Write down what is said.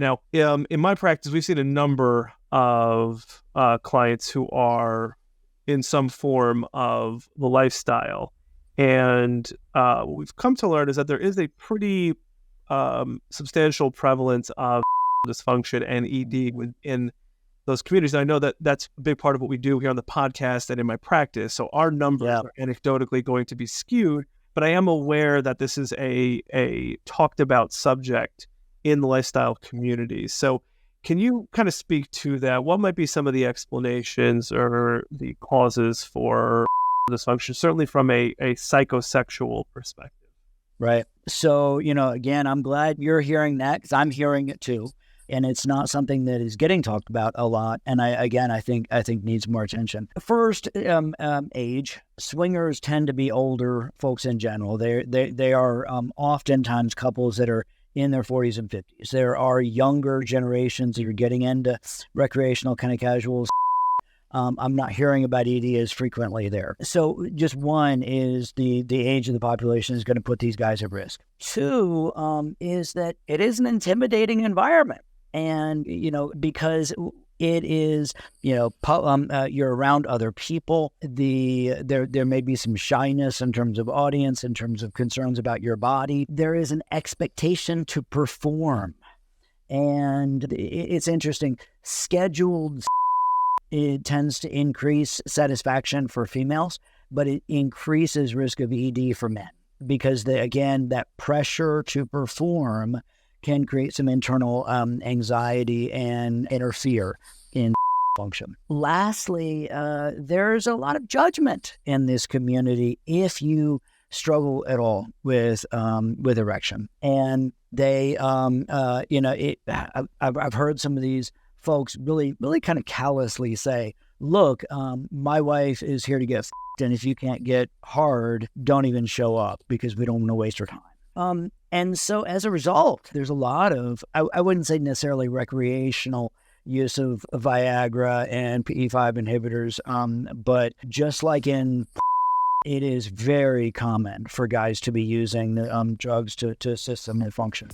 Now, in my practice, we've seen a number of clients who are in some form of the lifestyle. And what we've come to learn is that there is a pretty substantial prevalence of dysfunction and ED within those communities. And I know that that's a big part of what we do here on the podcast and in my practice. So our numbers are anecdotally going to be skewed, but I am aware that this is a talked about subject in the lifestyle community. So can you kind of speak to that? What might be some of the explanations or the causes for dysfunction, certainly from a psychosexual perspective? Right. So, again, I'm glad you're hearing that because I'm hearing it too. And it's not something that is getting talked about a lot. And I think needs more attention. First, age. Swingers tend to be older folks in general. They are oftentimes couples that are in their 40s and 50s. There are younger generations that are getting into recreational kind of casuals. I'm not hearing about ED as frequently there. So just one is the age of the population is going to put these guys at risk. Two is that it is an intimidating environment. And, because it is, you're around other people. There may be some shyness in terms of audience, in terms of concerns about your body. There is an expectation to perform. And it's interesting. Scheduled, it tends to increase satisfaction for females, but it increases risk of ED for men because, that pressure to perform can create some internal anxiety and interfere in function. Lastly, there's a lot of judgment in this community if you struggle at all with erection. And they, I've heard some of these folks really, really kind of callously say, look, my wife is here to get f***ed, and if you can't get hard, don't even show up because we don't want to waste your time. And so as a result, there's a lot of, I wouldn't say necessarily recreational use of Viagra and PE5 inhibitors, but just like in it is very common for guys to be using drugs to assist them in function.